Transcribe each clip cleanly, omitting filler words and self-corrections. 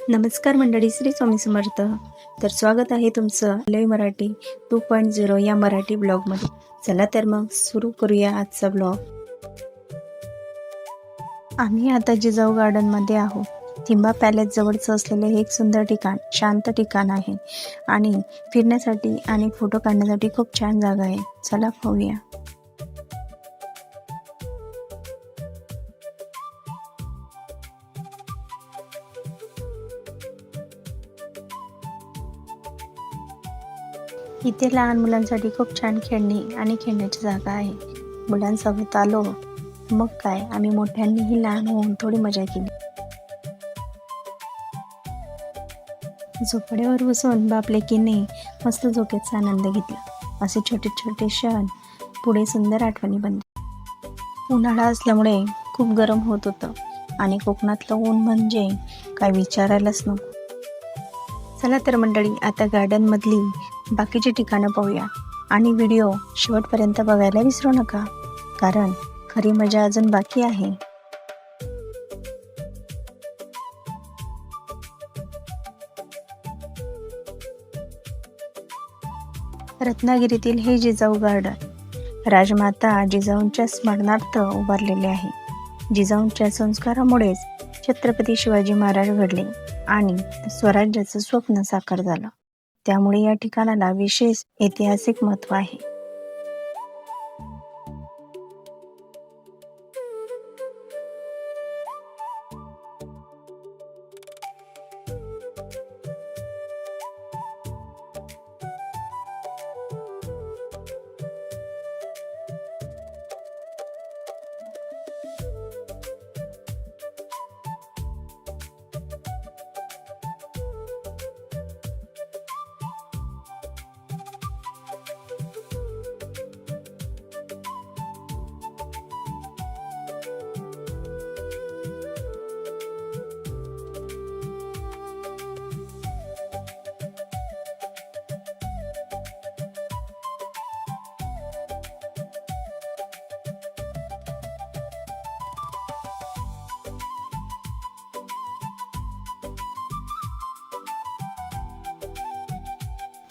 नमस्कार मंडळी, श्री स्वामी समर्थ. तर स्वागत आहे तुमचं लय मराठी 2.0 या मराठी ब्लॉगमध्ये. चला तर मग सुरू करूया आजचा ब्लॉग. आम्ही आता जिजाऊ गार्डनमध्ये आहोत. थिंबा पॅलेस जवळचं असलेले हे एक सुंदर ठिकाण, शांत ठिकाण आहे आणि फिरण्यासाठी आणि फोटो काढण्यासाठी खूप छान जागा आहे. चला पाहूया. इथे लहान मुलांसाठी खूप छान खेळणी आणि खेळण्याची जागा आहे. मुलांसोबत आलो मग काय, आम्ही मोठ्यांनीही लहान होऊन थोडी मजा केली. झोपड्यावर बसून बाप लेकीने मस्त झोपेचा आनंद घेतला. असे छोटे छोटे क्षण पुढे सुंदर आठवणी बनले. उन्हाळा असल्यामुळे खूप गरम होत होतं आणि कोकणातलं ऊन म्हणजे काय विचारायलाच नको. चला तर मंडळी, आता गार्डनमधली बाकीची ठिकाणं पाहूया आणि व्हिडिओ शेवटपर्यंत बघायला विसरू नका, कारण खरी मजा अजून बाकी आहे. रत्नागिरीतील हे जिजाऊ गार्डन राजमाता जिजाऊंच्या स्मरणार्थ उभारलेले आहे. जिजाऊंच्या संस्कारामुळेच छत्रपती शिवाजी महाराज घडले आणि स्वराज्याचं स्वप्न साकार झालं. त्यामुळे या ठिकाणाला विशेष ऐतिहासिक महत्त्व आहे.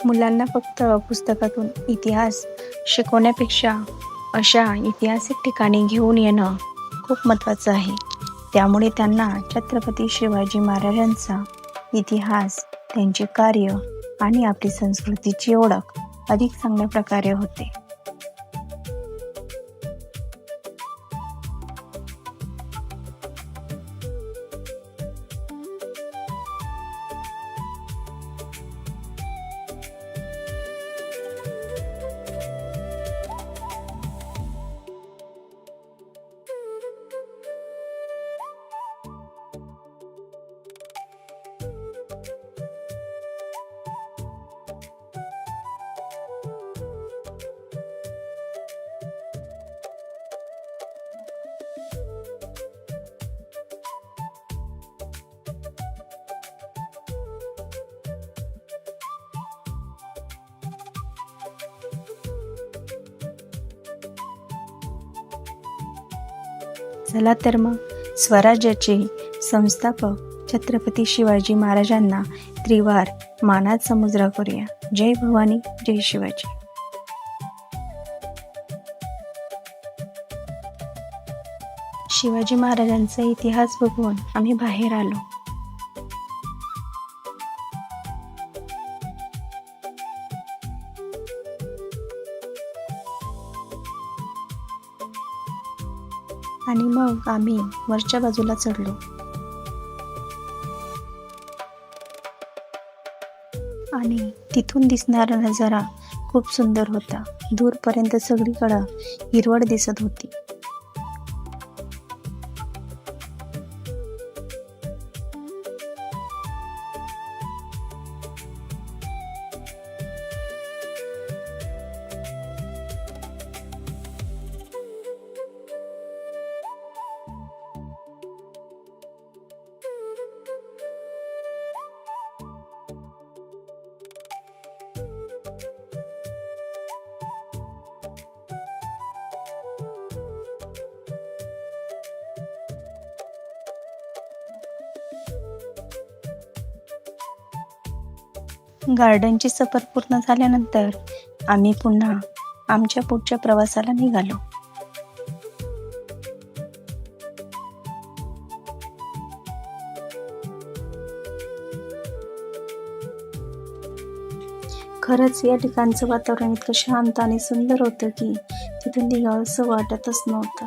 मुलांना फक्त पुस्तकातून इतिहास शिकवण्यापेक्षा अशा ऐतिहासिक ठिकाणी घेऊन येणं खूप महत्त्वाचं आहे. त्यामुळे त्यांना छत्रपती शिवाजी महाराजांचा इतिहास, त्यांचे कार्य आणि आपली संस्कृतीची ओळख अधिक चांगल्या प्रकारे होते. चला तर मग स्वराज्याचे संस्थापक छत्रपती शिवाजी महाराजांना त्रिवार मानात समुद्र करूया. जय भवानी, जय शिवाजी. शिवाजी महाराजांचा इतिहास बघून आम्ही बाहेर आलो. आणि मग आम्ही वरच्या बाजूला चढलो. आणि तिथून दिसणारा नजारा खूप सुंदर होता. दूरपर्यंत सगळीकडं हिरवळ दिसत होती. गार्डनची सफर पूर्ण झाल्यानंतर आम्ही पुन्हा आमच्या पुढच्या प्रवासाला निघालो. खरंच या ठिकाणचं वातावरण इतकं शांत आणि सुंदर होतं की तिथून निघावंसं वाटतच नव्हतं.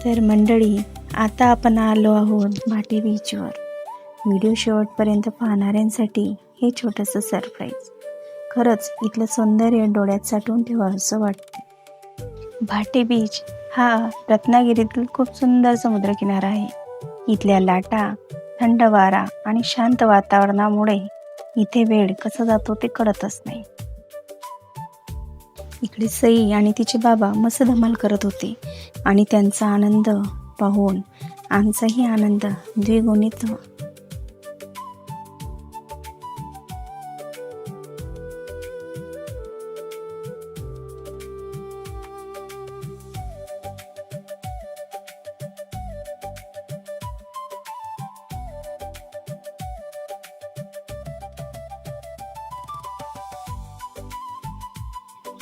तर मंडळी, आता आपण आलो आहोत भाटे बीचवर. व्हिडिओ शेवटपर्यंत पाहणाऱ्यांसाठी हे छोटंसं सरप्राईज. खरंच इथलं सौंदर्य डोळ्यात साठवून ठेवावंसं वाटतं. भाटे बीच हा रत्नागिरीतील खूप सुंदर समुद्रकिनारा आहे. इथल्या लाटा, थंड वारा आणि शांत वातावरणामुळे इथे वेळ कसा जातो ते कळतच नाही. इकडे सई आणि तिचे बाबा मस्त धमाल करत होते आणि त्यांचा आनंद पाहून आमचाही आनंद द्विगुणित.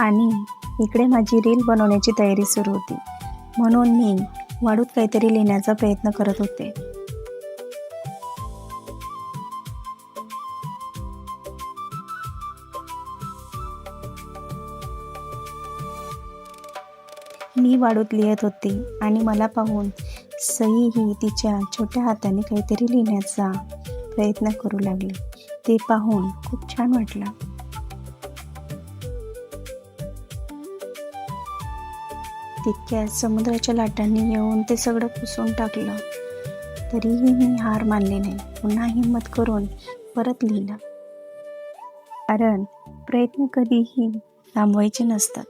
आणि इकडे माझी रील बनवण्याची तयारी सुरू होती, म्हणून मी वाढूत काहीतरी लिहिण्याचा प्रयत्न करत होते. मी वाढूत लिहित होते आणि मला पाहून सई ही तिच्या छोट्या हाताने काहीतरी लिहिण्याचा प्रयत्न करू लागली. ते पाहून खूप छान वाटलं. तितक्या समुद्राच्या लाटांनी येऊन ते सगळं पुसून टाकलं. तरीही मी हार मानली नाही. पुन्हा हिंमत करून परत लिहिलं, कारण प्रयत्न कधीही थांबवायचे नसतात.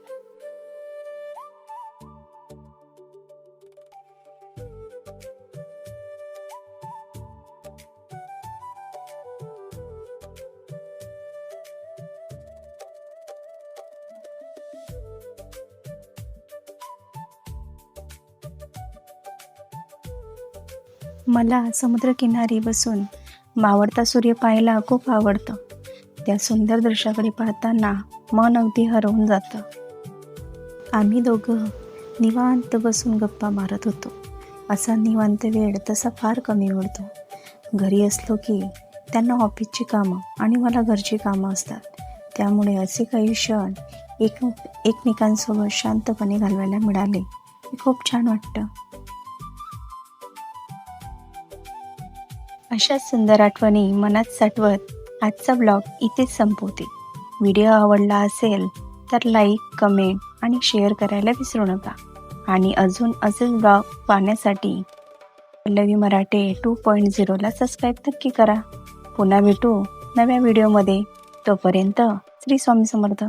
मला समुद्रकिनारी बसून मावळता सूर्य पाहायला खूप आवडतं. त्या सुंदर दृश्याकडे पाहताना मन अगदी हरवून जातं. आम्ही दोघं निवांत बसून गप्पा मारत होतो. असा निवांत वेळ तसा फार कमी मिळतो. घरी असलो की त्यांना ऑफिसची कामं आणि मला घरची कामं असतात. त्यामुळे असे काही क्षण एकमेकांसोबत शांतपणे घालवायला मिळाले की खूप छान वाटतं. अशा सुंदर आठवणी मनात साठवत आजचा ब्लॉग इथेच संपवते. व्हिडिओ आवडला असेल तर लाईक, कमेंट आणि शेअर करायला विसरू नका. आणि असेच ब्लॉग पाहण्यासाठी पल्लवी मराठे 2.0ला सबस्क्राईब नक्की करा. पुन्हा भेटू नव्या व्हिडिओमध्ये. तोपर्यंत श्री स्वामी समर्थ.